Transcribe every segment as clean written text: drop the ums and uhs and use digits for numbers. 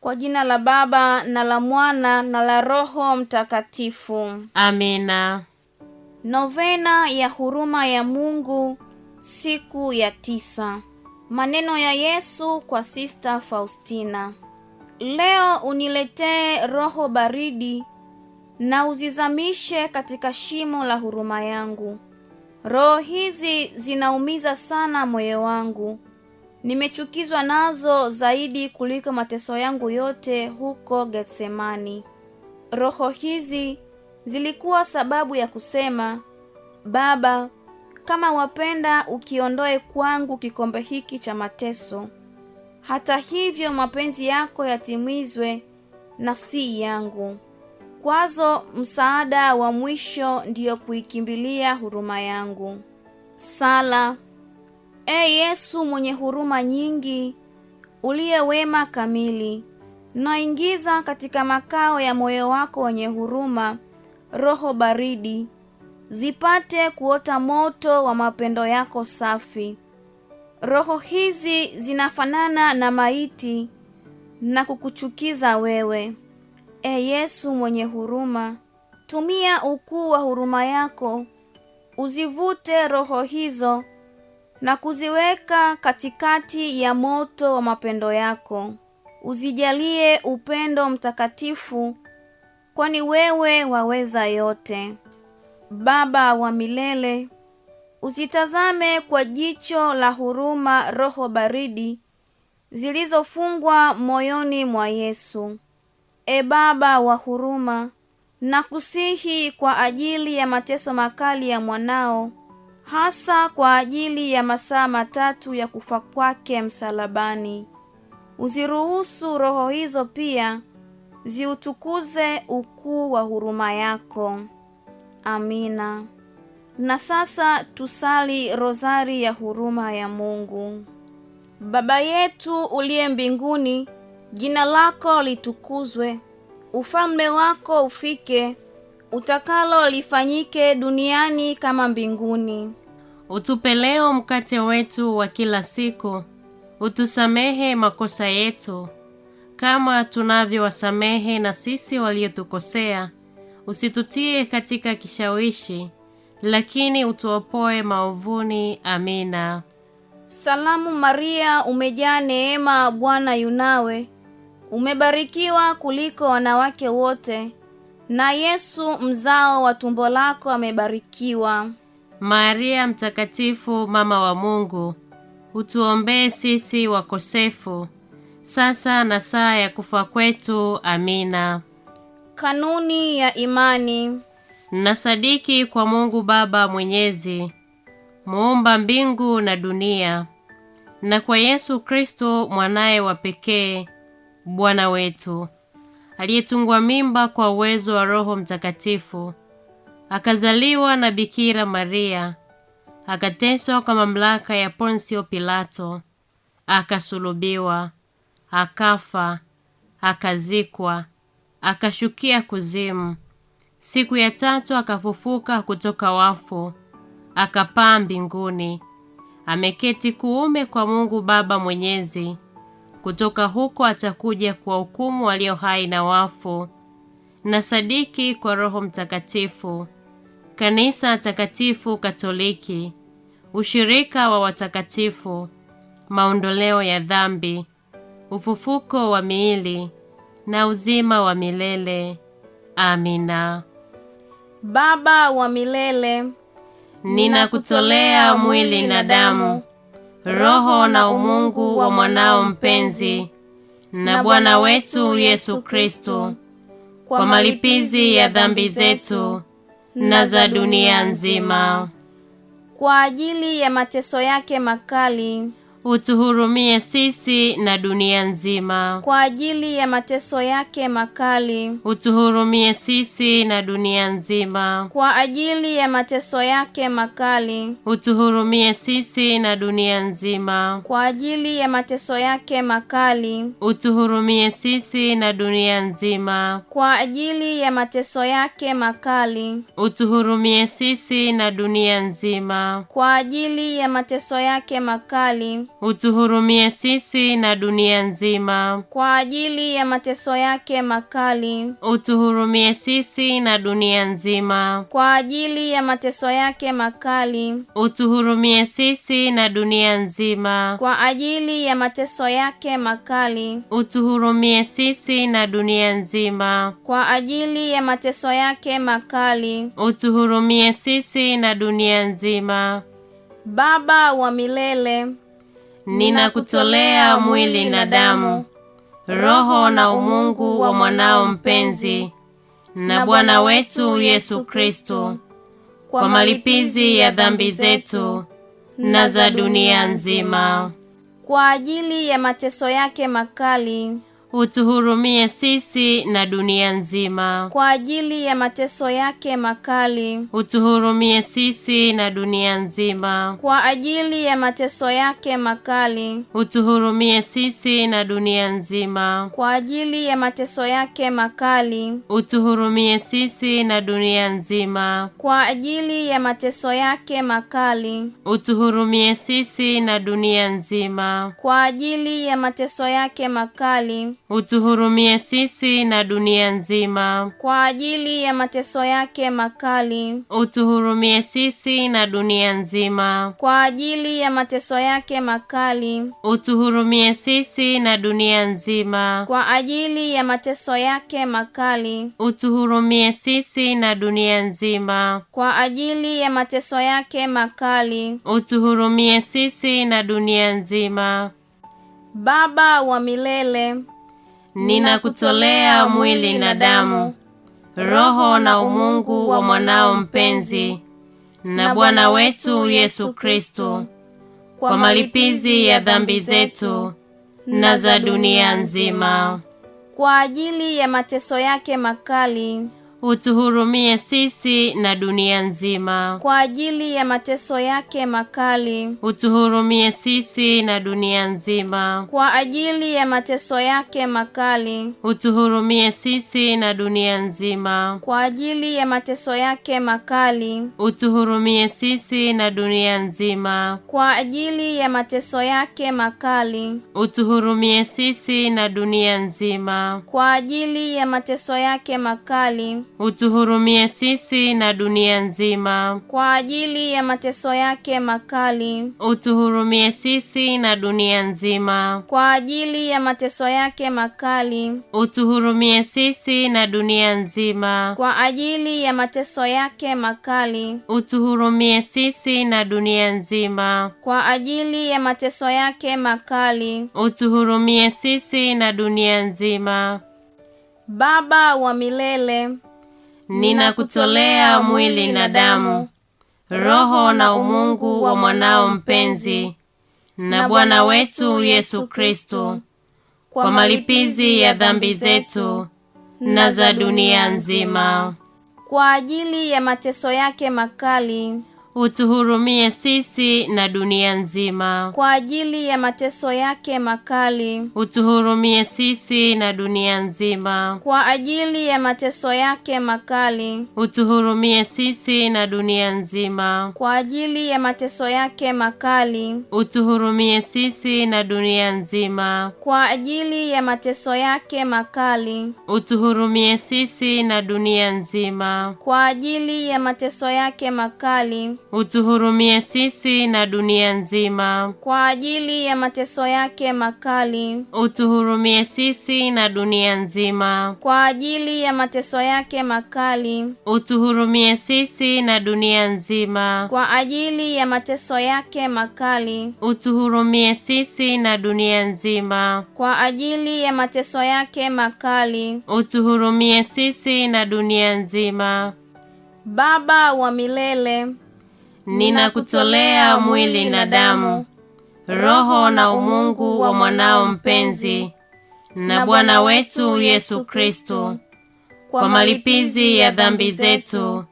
Kwa jina la Baba na la Mwana na la Roho Mtakatifu. Amina. Novena ya huruma ya Mungu, siku ya 9. Maneno ya Yesu kwa Sister Faustina. Leo uniletee roho baridi na uzizamishe katika shimo la huruma yangu. Roho hizi zinaumiza sana moyo wangu. Nimechukizwa nazo zaidi kuliko mateso yangu yote huko Getsemani. Roho hizi zilikuwa sababu ya kusema, Baba, kama wapenda ukiondoe kwangu kikombe hiki cha mateso. Hata hivyo mapenzi yako yatimizwe na si yangu. Kwazo msaada wa mwisho ndiyo kuikimbilia huruma yangu. Sala. Yesu mwenye huruma nyingi, uliye wema kamili, naingiza katika makao ya moyo wako wenye huruma roho baridi, zipate kuota moto wa mapendo yako safi. Roho hizi zinafanana na maiti na kukuchukiza wewe. Yesu mwenye huruma, tumia ukuu wa huruma yako, uzivute roho hizo na kuziweka katikati ya moto wa mapendo yako. Uzijalie upendo mtakatifu, kwani wewe waweza yote. Baba wa milele, uzitazame kwa jicho la huruma roho baridi zilizofungwa moyoni mwa Yesu. Baba wa huruma, nakusihi kwa ajili ya mateso makali ya mwanao, hasa kwa ajili ya masaa 3 ya kufa kwake msalabani, uziruhusu roho hizo pia ziutukuze ukuu wa huruma yako. Amina. Na sasa tusali rozari ya huruma ya Mungu. Baba yetu uliye mbinguni, jina lako litukuzwe, ufalme wako ufike, utakalo lifanyike duniani kama mbinguni. Utupe leo mkate wetu wa kila siku. Utusamehe makosa yetu kama tunavyowasamehe na sisi waliotukosea. Usitutie katika kishawishi, lakini utuopoe maovuni. Amina. Salamu Maria, umejaa neema, Bwana yunawe, umebarikiwa kuliko wanawake wote, na Yesu mzao wa tumbo lako amebarikiwa. Maria mtakatifu, mama wa Mungu, utuombee sisi wakosefu, sasa na saa ya kufa kwetu. Amina. Kanuni ya imani. Nasadiki kwa Mungu Baba Mwenyezi, muumba mbingu na dunia, na kwa Yesu Kristo mwanaye wa pekee, Bwana wetu, aliyetungwa mimba kwa uwezo wa Roho Mtakatifu, akazaliwa na Bikira Maria, akateswa kwa mamlaka ya Ponsio Pilato, akasulubiwa, akafa, akazikwa, akashukia kuzimu. Siku ya 3 akafufuka kutoka wafu, akapaa mbinguni, ameketi kuume kwa Mungu Baba Mwenyezi. Kutoka huko atakuja kuwahukumu walio hai na wafu. Nasadiki kwa Roho Mtakatifu, Kanisa takatifu Katoliki, ushirika wa watakatifu, maondoleo ya dhambi, ufufuko wa miili na uzima wa milele. Amina. Baba wa milele, ninakutolea mwili na damu, roho na umungu wa mwanao mpenzi na Bwana wetu Yesu Kristo, kwa malipizi ya dhambi zetu na za dunia nzima. Kwa ajili ya mateso yake makali, utuhurumie sisi na dunia nzima. Kwa ajili ya mateso yake makali, utuhurumie sisi na dunia nzima. Kwa ajili ya mateso yake makali, utuhurumie sisi na dunia nzima. Kwa ajili ya mateso yake makali, utuhurumie sisi na dunia nzima. Kwa ajili ya mateso yake makali, utuhurumie sisi na dunia nzima. Kwa ajili ya mateso yake makali, utuhurumie sisi na dunia nzima. Kwa ajili ya mateso yake makali, utuhurumie sisi na dunia nzima. kwa ajili ya mateso yake makali, utuhurumie sisi na dunia nzima. kwa ajili ya mateso yake makali, utuhurumie sisi na dunia nzima. kwa ajili ya mateso yake makali, utuhurumie sisi na dunia nzima. Baba wa milele, ninakutolea mwili na damu, roho na umungu wa mwanao mpenzi na Bwana wetu Yesu Kristo, kwa malipizi ya dhambi zetu na za dunia nzima. Kwa ajili ya mateso yake makali, utuhurumie sisi na dunia nzima. kwa ajili ya mateso yake makali, utuhurumie sisi na dunia nzima. kwa ajili ya mateso yake makali, utuhurumie sisi na dunia nzima. kwa ajili ya mateso yake makali, utuhurumie sisi na dunia nzima. kwa ajili ya mateso yake makali, utuhurumie sisi na dunia nzima. kwa ajili ya mateso yake makali, utuhurumie sisi na dunia nzima. kwa ajili ya mateso yake makali, utuhurumie sisi na dunia nzima. kwa ajili ya mateso yake makali, utuhurumie sisi na dunia nzima. kwa ajili ya mateso yake makali, utuhurumie sisi na dunia nzima. kwa ajili ya mateso yake makali, utuhurumie sisi na dunia nzima. Baba wa milele, ninakutolea mwili na damu, roho na umungu wa mwanao mpenzi na Bwana wetu Yesu Kristo, kwa malipizi ya dhambi zetu na za dunia nzima. Kwa ajili ya mateso yake makali, utuhurumie sisi na dunia nzima. kwa ajili ya mateso yake makali, utuhurumie sisi na dunia nzima. kwa ajili ya mateso yake makali, utuhurumie sisi na dunia nzima. kwa ajili ya mateso yake makali, utuhurumie sisi na dunia nzima. kwa ajili ya mateso yake makali, utuhurumie sisi na dunia nzima. kwa ajili ya mateso yake makali, utuhurumie sisi na dunia nzima. kwa ajili ya mateso yake makali, utuhurumie sisi na dunia nzima. kwa ajili ya mateso yake makali, utuhurumie sisi na dunia nzima. kwa ajili ya mateso yake makali, utuhurumie sisi na dunia nzima. kwa ajili ya mateso yake makali, utuhurumie sisi na dunia nzima. Baba wa milele, ninakutolea mwili na damu, roho na umungu wa mwanao mpenzi na Bwana wetu Yesu Kristo, kwa malipizi ya dhambi zetu na za dunia nzima. Kwa ajili ya mateso yake makali, utuhurumie sisi na dunia nzima. kwa ajili ya mateso yake makali, utuhurumie sisi na dunia nzima. kwa ajili ya mateso yake makali, utuhurumie sisi na dunia nzima. kwa ajili ya mateso yake makali, utuhurumie sisi na dunia nzima. kwa ajili ya mateso yake makali, utuhurumie sisi na dunia nzima. kwa ajili ya mateso yake makali, utuhurumie sisi na dunia nzima. kwa ajili ya mateso yake makali, utuhurumie sisi na dunia nzima. kwa ajili ya mateso yake makali, utuhurumie sisi na dunia nzima. kwa ajili ya mateso yake makali, utuhurumie sisi na dunia nzima. kwa ajili ya mateso yake makali, utuhurumie sisi na dunia nzima. Baba wa milele, ninakutolea mwili na damu, roho na umungu wa mwanao mpenzi na Bwana wetu Yesu Kristo, kwa malipizi ya dhambi zetu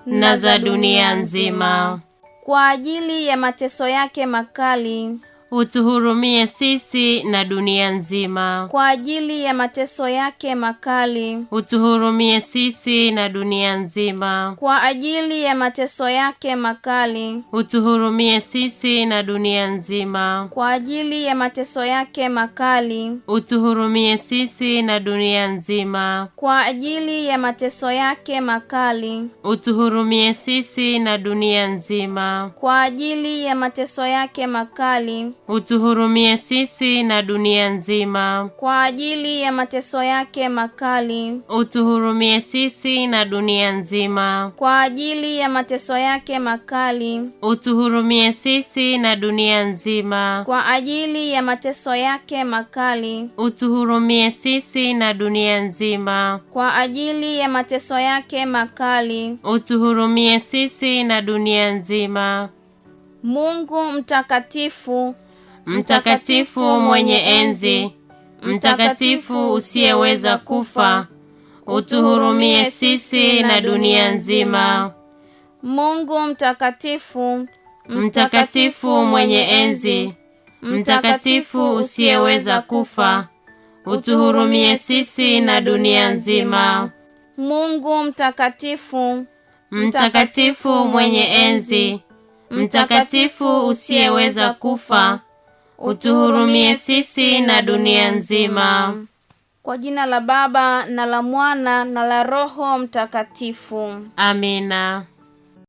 na za dunia nzima. Kwa ajili ya mateso yake makali, utuhurumie sisi na dunia nzima. Kwa ajili ya mateso yake makali, utuhurumie sisi na dunia nzima. Kwa ajili ya mateso yake makali, utuhurumie sisi na dunia nzima. Kwa ajili ya mateso yake makali, utuhurumie sisi na dunia nzima. Kwa ajili ya mateso yake makali, utuhurumie sisi na dunia nzima. Kwa ajili ya mateso yake makali, utuhurumie sisi na dunia nzima. Kwa ajili ya mateso yake makali, utuhurumie sisi na dunia nzima. Kwa ajili ya mateso yake makali, utuhurumie sisi na dunia nzima. Kwa ajili ya mateso yake makali, utuhurumie sisi na dunia nzima. Kwa ajili ya mateso yake makali, utuhurumie sisi na dunia nzima. Mungu mtakatifu, mtakatifu mwenye enzi, mtakatifu usiyeweza kufa, utuhurumie sisi na dunia nzima. Mungu mtakatifu, mtakatifu mwenye enzi, mtakatifu usiyeweza kufa, utuhurumie sisi na dunia nzima. Mungu mtakatifu, mtakatifu mwenye enzi, mtakatifu usiyeweza kufa, utuhurumie sisi na dunia nzima. Kwa jina la Baba na la Mwana na la Roho Mtakatifu. Amina.